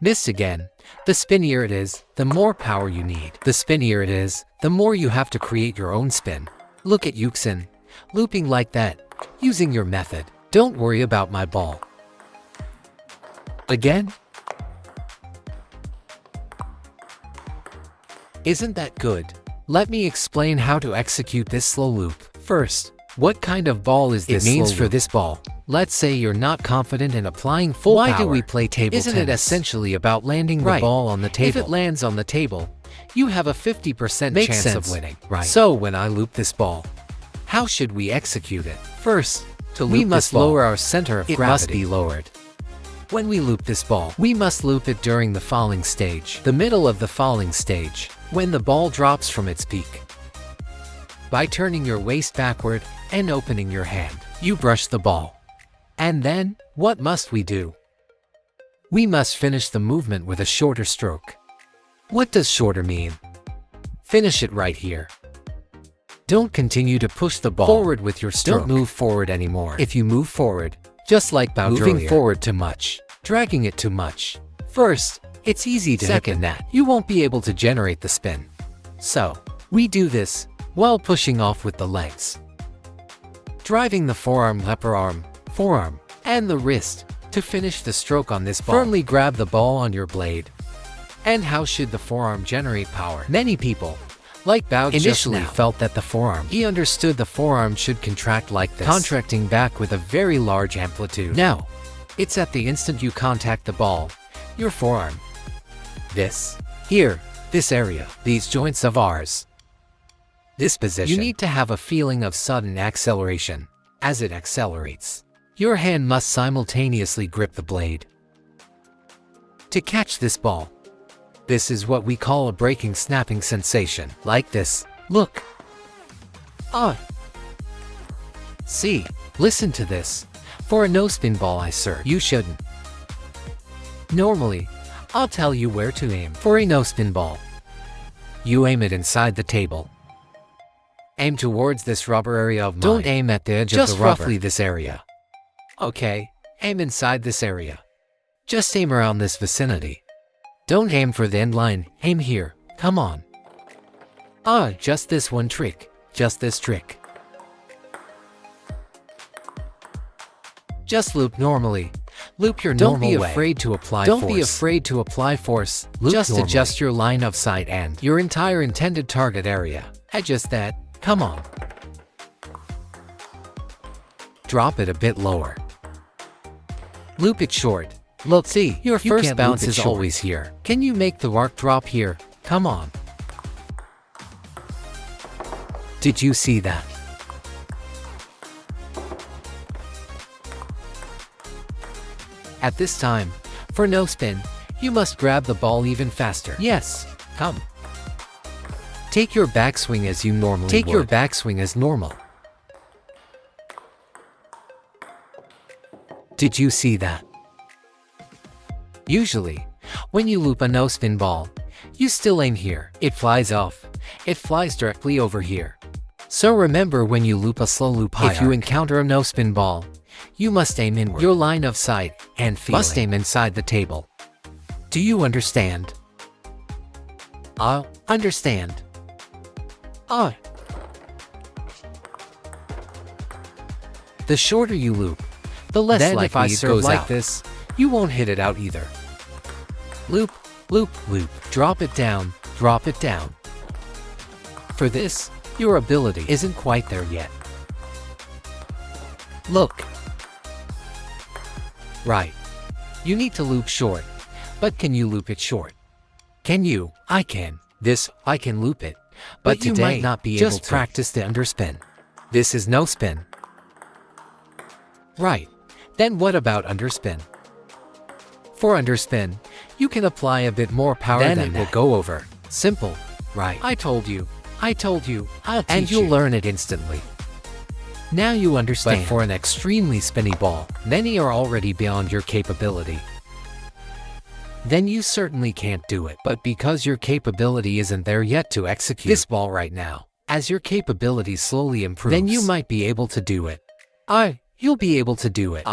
Missed again. The spinnier it is, the more power you need. The spinnier it is, the more you have to create your own spin. Look at Yuxin, looping like that, using your method. Don't worry about my ball. Again? Isn't that good? Let me explain how to execute this slow loop. First, what kind of ball is this? It means for this ball, let's say you're not confident in applying full power. Why do we play table tennis? Isn't it essentially about landing the ball on the table? If it lands on the table, you have a 50% chance of winning. Right. So when I loop this ball, how should we execute it? First, to loop we must lower our center of gravity. It must be lowered. When we loop this ball, we must loop it during the falling stage, the middle of the falling stage, when the ball drops from its peak. By turning your waist backward and opening your hand, you brush the ball. And then, what must we do? We must finish the movement with a shorter stroke. What does shorter mean? Finish it right here. Don't continue to push the ball forward with your stroke. Don't move forward anymore. If you move forward, just like moving forward too much, dragging it too much. First, it's easy to second that. You won't be able to generate the spin. So, we do this while pushing off with the legs. Driving the forearm, upper arm, forearm, and the wrist to finish the stroke on this ball. Firmly grab the ball on your blade. And how should the forearm generate power? Many people, like Bao initially felt that the forearm. He understood the forearm should contract like this, contracting back with a very large amplitude. Now, it's at the instant you contact the ball, your forearm. This, here, this area, these joints of ours. This position. You need to have a feeling of sudden acceleration. As it accelerates, your hand must simultaneously grip the blade. To catch this ball, this is what we call a breaking snapping sensation. Like this. Look. See, listen to this. For a no-spin ball I serve, you shouldn't. Normally, I'll tell you where to aim. For a no-spin ball, you aim it inside the table. Aim towards this rubber area of mine. Don't aim at the edge of the rubber. Just roughly this area. Okay, aim inside this area. Just aim around this vicinity. Don't aim for the end line, aim here, come on. Just this one trick, just this trick. Just loop normally. Loop your normal way. Don't be afraid to apply force. Don't be afraid to apply force. Just adjust your line of sight and your entire intended target area. Adjust that, come on. Drop it a bit lower. Loop it short. Look, see, your first bounce is always here. Can you make the arc drop here? Come on. Did you see that? At this time, for no spin, you must grab the ball even faster. Yes, come. Take your backswing as you normally would. Take your backswing as normal. Did you see that? Usually, when you loop a no-spin ball, you still aim here. It flies off. It flies directly over here. So remember, when you loop a slow loop high arc, if you encounter a no-spin ball, you must aim inward. Your line of sight and feeling must aim inside the table. Do you understand? Understand. The shorter you loop, the less likely if I serve like this, you won't hit it out either. Loop, loop, loop. Drop it down, drop it down. For this, your ability isn't quite there yet. Look. Right. You need to loop short. But can you loop it short? Can you? I can. This, I can loop it. But today, you might not be able to. Just practice the underspin. This is no spin. Right. Then what about underspin? For underspin, you can apply a bit more power than it will go over. Simple. Right. I told you. I'll teach you. And you'll learn it instantly. Now you understand. But for an extremely spinny ball, many are already beyond your capability. Then you certainly can't do it. But because your capability isn't there yet to execute this ball right now, as your capability slowly improves, then you might be able to do it. You'll be able to do it.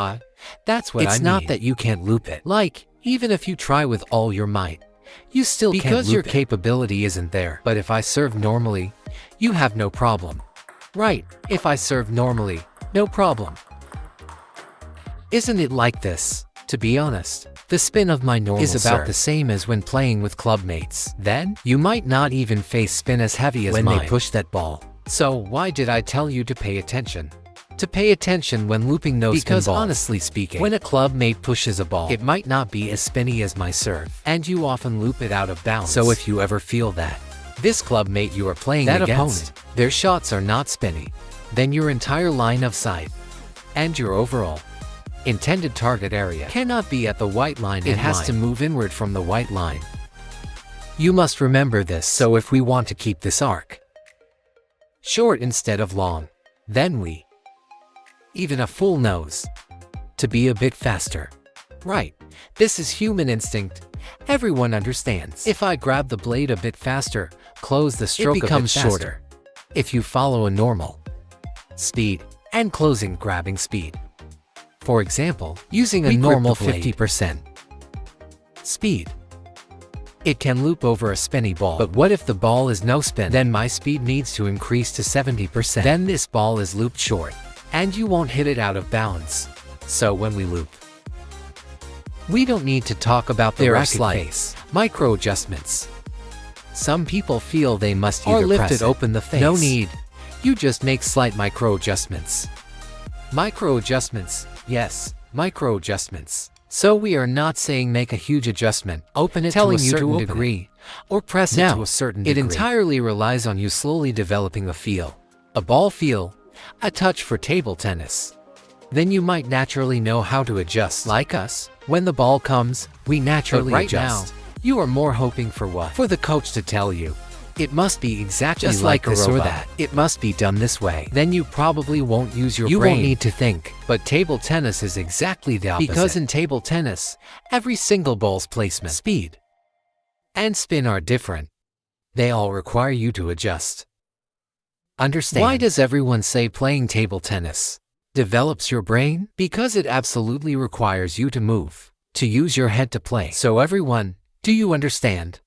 That's what I mean. It's not that you can't loop it. Like, Even if you try with all your might, you still can't loop it. Because your capability isn't there. But if I serve normally, you have no problem. Right, if I serve normally, no problem. Isn't it like this? To be honest, the spin of my normal is about the same as when playing with clubmates. Then, you might not even face spin as heavy as mine when they push that ball. So why did I tell you to pay attention? To pay attention when looping no spin balls. Because honestly speaking, when a clubmate pushes a ball, it might not be as spinny as my serve, and you often loop it out of bounds. So if you ever feel that this clubmate you are playing against, their shots are not spinny, then your entire line of sight and your overall intended target area cannot be at the white line. It has to move inward from the white line. You must remember this. So if we want to keep this arc short instead of long, then we even a full nose to be a bit faster. Right, this is human instinct. Everyone understands. If I grab the blade a bit faster, close the stroke, it becomes shorter. If you follow a normal speed and closing grabbing speed, for example, using a normal 50% speed, it can loop over a spinny ball. But what if the ball is no spin? Then my speed needs to increase to 70%. Then this ball is looped short, and you won't hit it out of bounds. So when we loop, we don't need to talk about the racket face, micro adjustments. Some people feel they must either lift it open the face. No need. You just make slight micro adjustments. Micro adjustments, yes, micro adjustments. So we are not saying make a huge adjustment, open it to a certain degree, or press it to a certain degree. It entirely relies on you slowly developing a feel, a ball feel, a touch for table tennis. Then you might naturally know how to adjust. Like us, when the ball comes, we naturally adjust. Now, you are more hoping for what? For the coach to tell you. It must be exactly just like this or that. It must be done this way. Then you probably won't use your brain. You won't need to think. But table tennis is exactly the opposite. Because in table tennis, every single ball's placement, speed, and spin are different. They all require you to adjust. Understand? Why does everyone say playing table tennis develops your brain? Because it absolutely requires you to move, to use your head to play. So everyone, do you understand?